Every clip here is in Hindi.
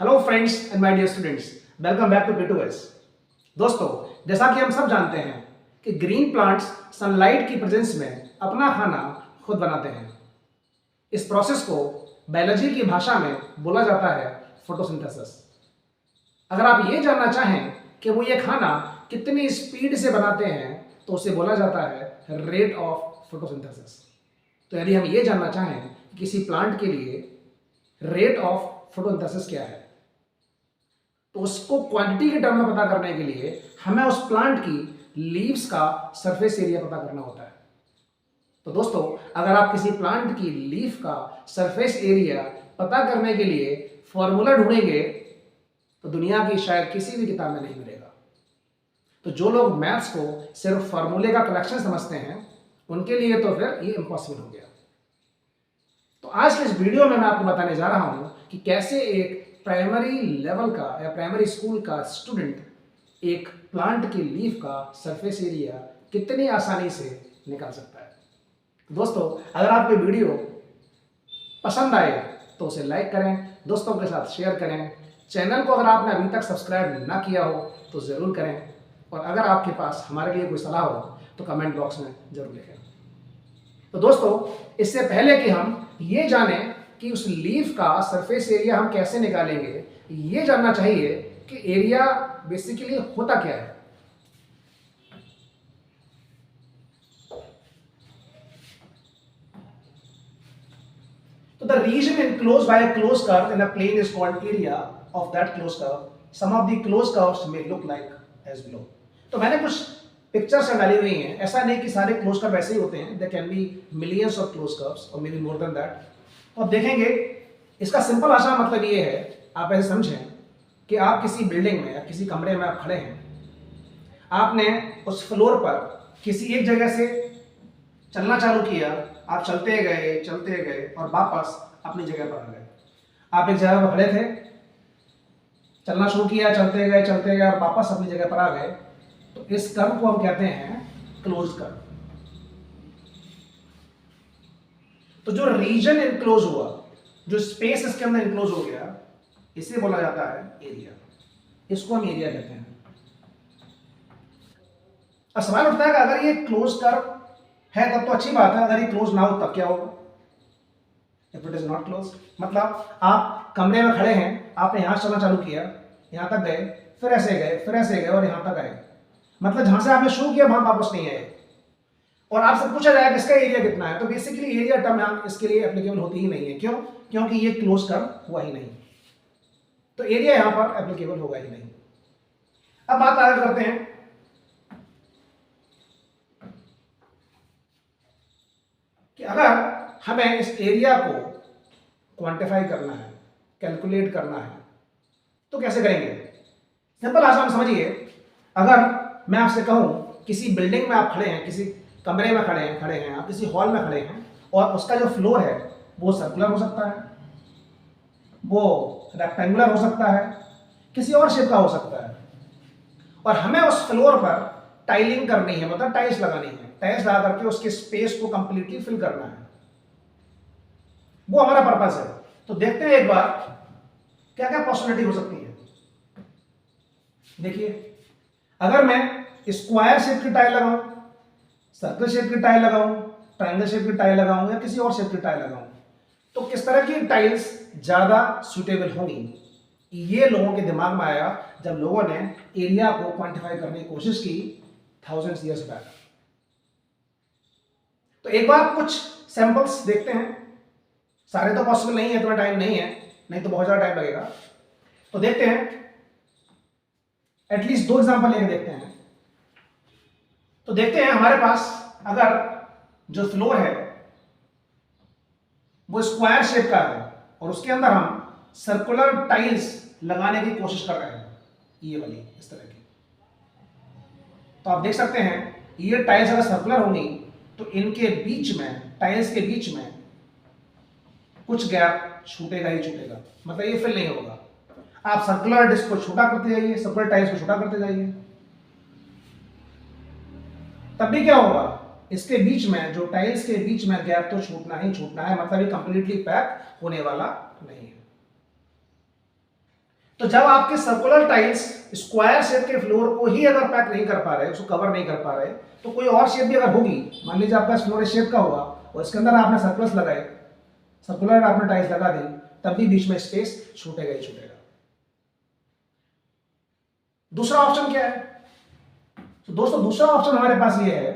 Hello friends and my dear students, welcome back to P2S। दोस्तों, जैसा कि हम सब जानते हैं कि ग्रीन प्लांट्स सनलाइट की प्रेजेंस में अपना खाना खुद बनाते हैं। इस प्रोसेस को बायोलॉजी की भाषा में बोला जाता है फोटोसिंथेसिस। अगर आप ये जानना चाहें कि वो ये खाना कितनी स्पीड से बनाते हैं तो उसे बोला जाता है रेट ऑफ फोटोसिंथेसिस। तो यदि हम ये जानना चाहें कि किसी प्लांट के लिए रेट ऑफ फोटोसिंथेसिस क्या है, तो उसको क्वांटिटी के टर्म में पता करने के लिए हमें उस प्लांट की लीव्स का सरफेस एरिया पता करना होता है। तो दोस्तों, अगर आप किसी प्लांट की लीफ का सरफेस एरिया पता करने के लिए फॉर्मूला ढूंढेंगे तो दुनिया की शायद किसी भी किताब में नहीं मिलेगा। तो जो लोग मैथ्स को सिर्फ फार्मूले का कलेक्शन समझते हैं उनके लिए तो फिर ये इम्पॉसिबल हो गया। तो आज के इस वीडियो में मैं आपको बताने जा रहा हूं कि कैसे एक प्राइमरी लेवल का या प्राइमरी स्कूल का स्टूडेंट एक प्लांट की लीफ का सरफेस एरिया कितनी आसानी से निकाल सकता है। तो दोस्तों, अगर आपको वीडियो पसंद आए तो उसे लाइक करें, दोस्तों के साथ शेयर करें। चैनल को अगर आपने अभी तक सब्सक्राइब ना किया हो तो ज़रूर करें, और अगर आपके पास हमारे लिए कोई सलाह हो तो कमेंट बॉक्स में ज़रूर लिखें। तो दोस्तों, इससे पहले कि हम ये जानें कि उस लीफ का सरफेस एरिया हम कैसे निकालेंगे, ये जानना चाहिए कि एरिया बेसिकली होता क्या है। तो the reason enclosed by a closed curve in a plane is called area of that closed curve. Some of the closed curves may look like as below. तो मैंने कुछ पिक्चर्स डाली हुई हैं। ऐसा नहीं कि सारे क्लोज कर्व ऐसे ही होते हैं, there can be millions of close curves और may be more than that. तो आप देखेंगे, इसका सिंपल भाषा मतलब ये है, आप ऐसे समझें कि आप किसी बिल्डिंग में या किसी कमरे में आप खड़े हैं, आपने उस फ्लोर पर किसी एक जगह से चलना चालू किया, आप चलते गए और वापस अपनी जगह पर आ गए। आप एक जगह पर खड़े थे, चलना शुरू किया, चलते गए और वापस अपनी जगह पर आ गए। तो इस कर्व को हम कहते हैं क्लोज कर्व। तो जो रीजन इनक्लोज हुआ, जो स्पेस इसके अंदर इनक्लोज हो गया, इसे बोला जाता है एरिया। इसको हम एरिया कहते हैं। अब सवाल उठता है कि अगर ये क्लोज कर्व है तब तो अच्छी बात है, अगर ये क्लोज ना हो तब क्या होगा? If it is not close, मतलब आप कमरे में खड़े हैं, आपने यहां चलना चालू किया, यहां तक गए, फिर ऐसे गए और यहां तक आए, मतलब जहां से आपने शुरू किया वहां वापस नहीं आए। और आपसे पूछा जाएगा इसका एरिया कितना है, तो बेसिकली एरिया टर्म इसके लिए एप्लीकेबल होती ही नहीं है। क्यों? क्योंकि ये क्लोज कर्व हुआ ही नहीं, तो एरिया यहां पर एप्लीकेबल होगा ही नहीं। अब बात आगे करते हैं कि अगर हमें इस एरिया को क्वांटिफाई करना है, कैलकुलेट करना है, तो कैसे करेंगे? सिंपल भाषा में समझिए, अगर मैं आपसे कहूं किसी बिल्डिंग में आप खड़े हैं, किसी कमरे में खड़े हैं, आप किसी हॉल में खड़े हैं और उसका जो फ्लोर है वो सर्कुलर हो सकता है, वो रेक्टेंगुलर हो सकता है, किसी और शेप का हो सकता है, और हमें उस फ्लोर पर टाइलिंग करनी है, मतलब टाइल्स लगानी है। टाइल्स लगा करके उसके स्पेस को कंप्लीटली फिल करना है, वो हमारा पर्पस है। तो देखते हैं एक बार क्या क्या पॉसिबिलिटी हो सकती है। देखिए, अगर मैं स्क्वायर शेप की टाइल लगाऊं, सर्कल शेप की टाइल लगाऊं, ट्रायंगल शेप की टाइल लगाऊं या किसी और शेप की टाइल लगाऊं, तो किस तरह की टाइल्स ज्यादा सुटेबल होंगी, ये लोगों के दिमाग में आया जब लोगों ने एरिया को क्वांटिफाई करने की कोशिश की थाउजेंड्स ईयर्स बैक। तो एक बार कुछ सैंपल्स देखते हैं। सारे तो पॉसिबल नहीं है, इतना टाइम नहीं है, नहीं तो बहुत ज्यादा टाइम लगेगा। तो देखते हैं, एटलीस्ट 2 एग्जांपल लेके देखते हैं। तो देखते हैं, हमारे पास अगर जो फ्लोर है वो स्क्वायर शेप का है और उसके अंदर हम सर्कुलर टाइल्स लगाने की कोशिश कर रहे हैं, ये वाली इस तरह की। तो आप देख सकते हैं, ये टाइल्स अगर सर्कुलर होंगी तो इनके बीच में, टाइल्स के बीच में कुछ गैप छूटेगा ही छूटेगा, मतलब ये फिल नहीं होगा। आप सर्कुलर डिस्क को छोटा करते जाइए, सर्कुलर टाइल्स को छोटा करते जाइए, तब भी क्या होगा, इसके बीच में, जो टाइल्स के बीच में गैप तो छूटना ही छूटना है, मतलब ये कंप्लीटली पैक होने वाला नहीं है। तो जब आपके सर्कुलर टाइल्स स्क्वायर शेप के फ्लोर को ही अगर पैक नहीं कर पा रहे, उसको कवर नहीं कर पा रहे, तो कोई और शेप भी अगर होगी, मान लीजिए आपका फ्लोर इस शेप का हुआ और इसके अंदर आपने सर्कुलर लगाए, सर्कुलर आपने टाइल्स लगा दी, तब भी बीच में स्पेस छूटेगा ही छूटेगा। दूसरा ऑप्शन क्या है? तो दोस्तों दूसरा ऑप्शन हमारे पास ये है,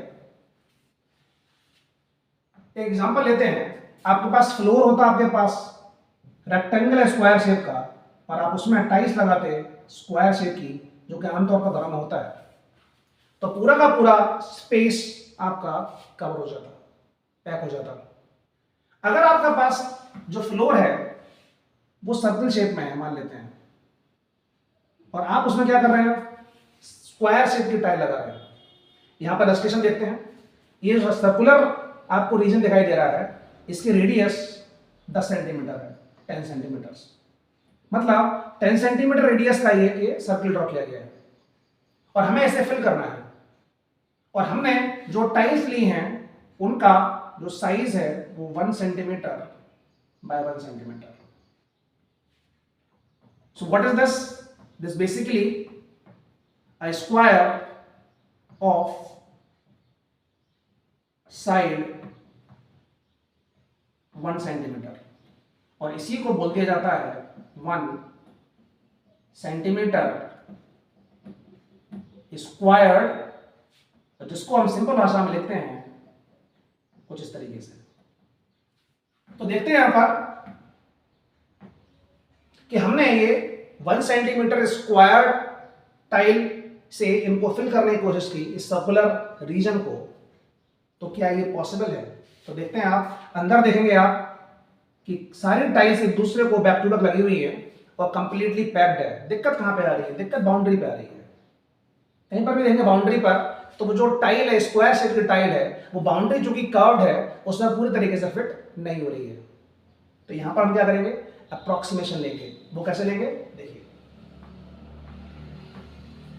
एक एग्जांपल लेते हैं। आपके पास फ्लोर होता, आपके पास रेक्टेंगल स्क्वायर शेप का, और आप उसमें टाइल्स लगाते स्क्वायर शेप की, जो कि आमतौर पर घरों में होता है, तो पूरा का पूरा स्पेस आपका कवर हो जाता, पैक हो जाता। अगर आपका पास जो फ्लोर है वो सर्कल शेप में है मान लेते हैं, और आप उसमें क्या कर रहे हैं, स्क्वायर शेप की टाइल लगा रहे हैं। यहां पर रजिस्ट्रेशन देखते हैं, ये जो सर्कुलर आपको रीजन दिखाई दे रहा है, इसकी रेडियस 10 सेंटीमीटर है, 10 सेंटीमीटर, मतलब 10 सेंटीमीटर रेडियस का ये सर्कल ड्रॉ किया गया है, और हमें इसे फिल करना है। और हमने जो टाइल्स ली हैं उनका जो साइज है वो 1 centimetre bye 1 centimetre. So what is this? This basically a square of side 1 centimetre, और इसी को बोल दिया जाता है 1 सेंटीमीटर स्क्वायर्ड, जिसको हम सिंपल भाषा में लिखते हैं कुछ इस तरीके से। तो देखते हैं यहां पर कि हमने ये 1 सेंटीमीटर स्क्वायर टाइल से इनको फिल करने की कोशिश की, इस सर्कुलर रीजन को, तो क्या ये पॉसिबल है? तो देखते हैं, आप अंदर देखेंगे आप कि सारी टाइल्स एक दूसरे को बैक टू बैक लगी हुई है और कंप्लीटली पैक्ड है। दिक्कत कहां पे आ रही है? दिक्कत बाउंड्री पे आ रही है। कहीं पर भी देखेंगे बाउंड्री पर, तो वो जो टाइल है, स्क्वायर शेप की टाइल है, वो बाउंड्री जो कि कर्व्ड है उसमें पूरी तरीके से फिट नहीं हो रही है। तो यहां पर हम क्या करेंगे, अप्रोक्सीमेशन लेंगे। वो कैसे लेंगे देखिए,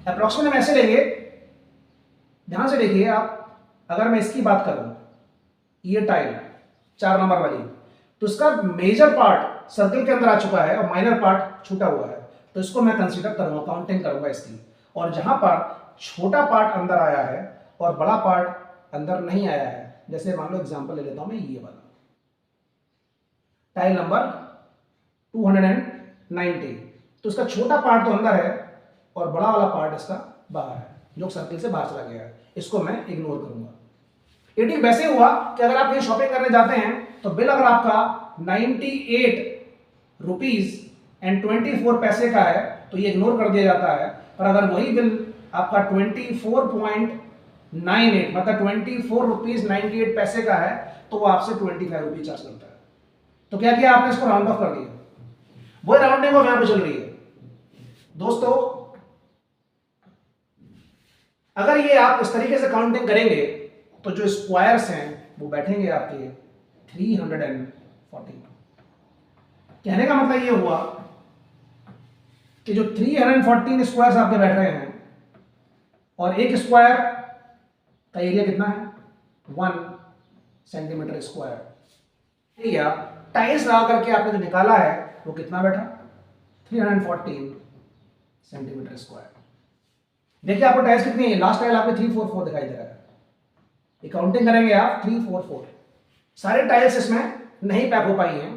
अप्रोक्सीमेशन हम ऐसे लेंगे, ध्यान से देखिए आप। अगर मैं इसकी बात करूं, ये टाइल 4 नंबर वाली, तो इसका मेजर पार्ट सर्कल के अंदर आ चुका है और माइनर पार्ट छूटा हुआ है, तो इसको मैं कंसीडर करूंगा, काउंटिंग करूंगा इसकी। और जहां पर छोटा पार्ट अंदर आया है और बड़ा पार्ट अंदर नहीं आया है, जैसे मान लो एग्जांपल ले लेता हूं मैं, ये वाला टाइल नंबर 290, तो इसका छोटा पार्ट तो अंदर है और बड़ा वाला पार्ट इसका बाहर है, जो सर्कल से बाहर चला गया है, इसको मैं इग्नोर करूंगा। ये ठीक वैसे हुआ कि अगर आप कहीं शॉपिंग करने जाते हैं तो बिल अगर आपका 98 रुपीज एंड 24 पैसे का है तो ये इग्नोर कर दिया जाता है। पर अगर वही बिल आपका 24.98 मतलब 24 रुपीज 98 पैसे का है तो वो आपसे 25 रुपीज चार्ज करता है। तो क्या किया आपने, इसको राउंड ऑफ कर दिया। वो राउंडिंग ऑफ यहां पे चल रही है। दोस्तों अगर ये आप इस तरीके से काउंटिंग करेंगे तो जो स्क्वायर्स हैं वो बैठेंगे आपके 340। कहने का मतलब ये हुआ कि जो 314 स्क्वायर्स आपके बैठ रहे हैं, और एक स्क्वायर का एरिया कितना है, 1 सेंटीमीटर स्क्वायर एरिया, टाइल्स लगा करके आपने जो निकाला है वो कितना बैठा, 314 सेंटीमीटर स्क्वायर। देखिए आपको टाइल्स कितनी है, लास्ट टाइल आपको 344 दिखाई दे रहा है। ये काउंटिंग करेंगे आप 344, सारे टाइल्स इसमें नहीं पैक हो पाई हैं,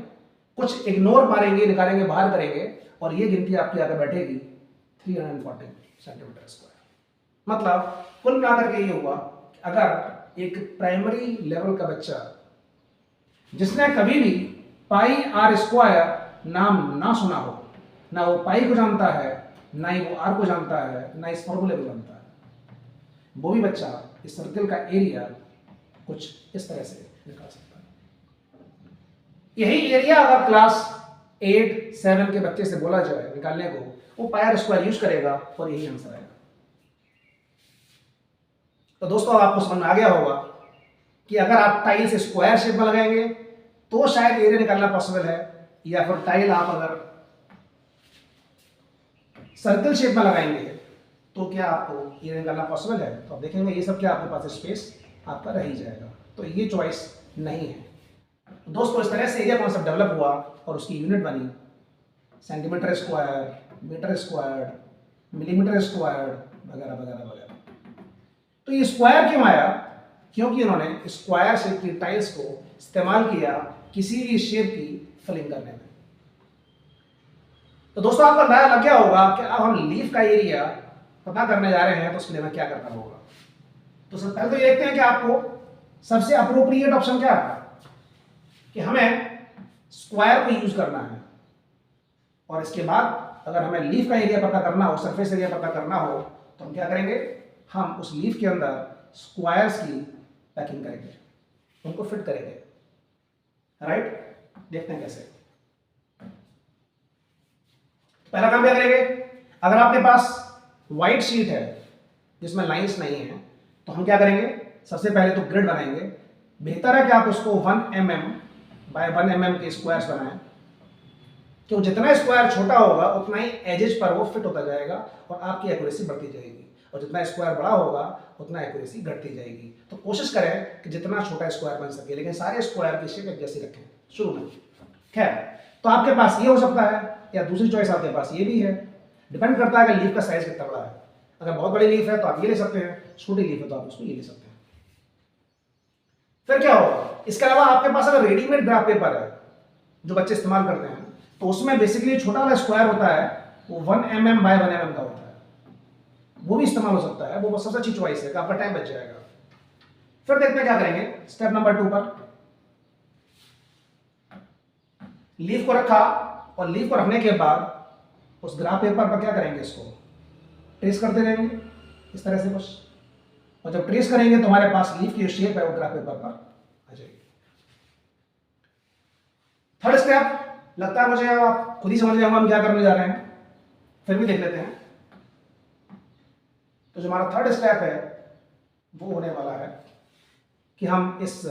कुछ इग्नोर मारेंगे, निकालेंगे, बाहर करेंगे, और ये गिनती आपकी आगे बैठेगी 314 सेंटीमीटर स्क्वायर। मतलब कुल मिलाकर के ये हुआ कि अगर एक प्राइमरी लेवल का बच्चा जिसने कभी भी पाई आर स्क्वायर नाम ना सुना हो, ना वो पाई को जानता है, ना ही वो आर को जानता है, ना इस फॉर्मूले को जानता है, वो भी बच्चा इस सर्कल का एरिया कुछ इस तरह से निकाल सकता है। यही एरिया अगर क्लास 8-7 के बच्चे से बोला जाए निकालने को, वो पाई आर स्क्वायर यूज करेगा और यही आंसर आएगा। तो दोस्तों आपको समझ में आ गया होगा कि अगर आप टाइल से स्क्वायर शेप में लगाएंगे तो शायद एरिया निकालना पॉसिबल है, या फिर टाइल आप अगर सर्कल शेप में लगाएंगे तो क्या आपको एरिया निकालना पॉसिबल है। तो आप देखेंगे ये सब क्या आपके पास स्पेस आपका रह ही जाएगा, तो ये चॉइस नहीं है। दोस्तों इस तरह से एरिया कॉन्सेप्ट डेवलप हुआ और उसकी यूनिट बनी centimetre square, metre square, millimetre square वगैरह वगैरह वगैरह। तो ये स्क्वायर क्यों आया? क्योंकि उन्होंने स्क्वायर शेप की टाइल्स को इस्तेमाल किया किसी भी शेप की फिलिंग करने में। तो दोस्तों आपको अंदाजा लग गया होगा कि अब हम लीफ का एरिया पता करने जा रहे हैं, तो उसके लिए हमें क्या करना होगा। तो सबसे पहले तो ये देखते हैं कि आपको सबसे अप्रोप्रिएट ऑप्शन क्या है कि हमें स्क्वायर को यूज करना है, और इसके बाद अगर हमें लीफ का एरिया पता करना हो, सरफेस एरिया पता करना हो, तो हम क्या करेंगे, हम उस लीफ के अंदर स्क्वायर्स की पैकिंग करेंगे, उनको फिट करेंगे। राइट, देखते हैं कैसे। पहला काम क्या करेंगे, अगर आपके पास व्हाइट शीट है जिसमें लाइंस नहीं है, तो हम क्या करेंगे, सबसे पहले तो ग्रिड बनाएंगे। बेहतर है कि आप उसको 1 mm बाय 1 mm के स्क्वायर्स बनाएं, क्यों जितना स्क्वायर छोटा होगा उतना ही एजेस पर वो फिट होता जाएगा और आपकी एक्यूरेसी बढ़ती जाएगी, और जितना स्क्वायर बड़ा होगा उतना एक्यूरेसी घटती जाएगी। तो कोशिश करें कि जितना छोटा स्क्वायर बन सके, लेकिन सारे स्क्वायर की शेप एक जैसी रखें शुरू में। खैर, तो आपके पास ये हो सकता है, या दूसरी चॉइस आपके पास ये भी है। डिपेंड करता है कि लीफ का साइज कितना बड़ा है। अगर बहुत बड़ी लीफ है तो आप ये ले सकते हैं, छोटी लीफ है तो आप उसको ये ले सकते हैं। फिर क्या होगा, इसके अलावा आपके पास अगर रेडीमेड ग्राफ पेपर है जो बच्चे इस्तेमाल करते हैं, तो उसमें बेसिकली छोटा वाला स्क्वायर होता है, वो 1 mm बाय 1 mm का होता है, वो भी इस्तेमाल हो सकता है। वो सबसे अच्छी चॉइस है कि आपका टाइम बच जाएगा। फिर देखते हैं क्या करेंगे। स्टेप नंबर 2 पर लीफ को रखा, और लीफ को रखने के बाद उस ग्राफ पेपर पर क्या करेंगे, इसको ट्रेस करते रहेंगे इस तरह से कुछ, और जब ट्रेस करेंगे तो हमारे पास लीफ की जो शेप है वो ग्राफ पेपर पर आ जाएगी। थर्ड स्टेप, लगता है मुझे आप खुद ही समझ जाएंगे हम क्या करने जा रहे हैं, फिर भी देख लेते हैं। तो जो हमारा थर्ड स्टेप है वो होने वाला है कि हम इस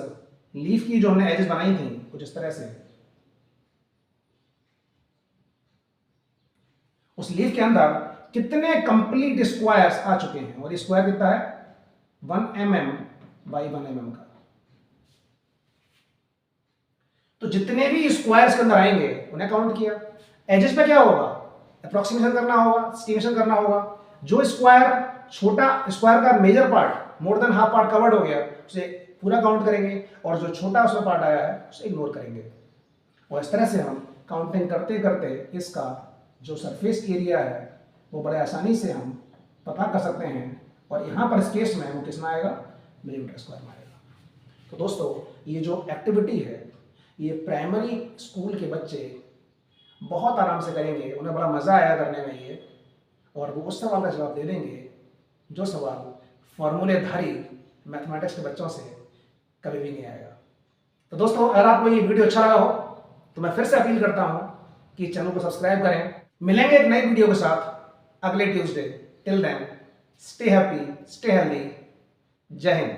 लीफ की जो हमने एजेस बनाई थी कुछ इस तरह से, उस लीफ के अंदर कितने कंप्लीट स्क्वायर्स आ चुके हैं, और स्क्वायर कितना है 1 mm बाई 1 mm का। तो जितने भी स्क्वायर्स के अंदर आएंगे उन्हें काउंट किया। एजेस पे क्या होगा, अप्रोक्सीमेशन करना होगा, एस्टिमेशन करना होगा। जो स्क्वायर छोटा, स्क्वायर का major part more than half part covered हो गया, उसे पूरा काउंट करेंगे, और जो छोटा उसमें पार्ट आया है उसे इग्नोर करेंगे। और इस तरह से हम काउंटिंग करते करते इसका जो सरफेस एरिया है वो बड़े आसानी से हम पता कर सकते हैं, और यहाँ पर इस केस में वो कितना आएगा, मिलीमीटर स्क्वायर में आएगा। तो दोस्तों ये जो एक्टिविटी है ये प्राइमरी स्कूल के बच्चे बहुत आराम से करेंगे, उन्हें बड़ा मज़ा आया करने में ये, और वो उस सवाल का जवाब दे देंगे जो सवाल फॉर्मूलेधारी मैथमेटिक्स के बच्चों से कभी भी नहीं आएगा। तो दोस्तों अगर आपको ये वीडियो अच्छा लगा हो तो मैं फिर से अपील करता हूँ कि चैनल को सब्सक्राइब करें। मिलेंगे एक नई वीडियो के साथ अगले Tuesday. Till then stay happy, stay healthy. जय हिंद।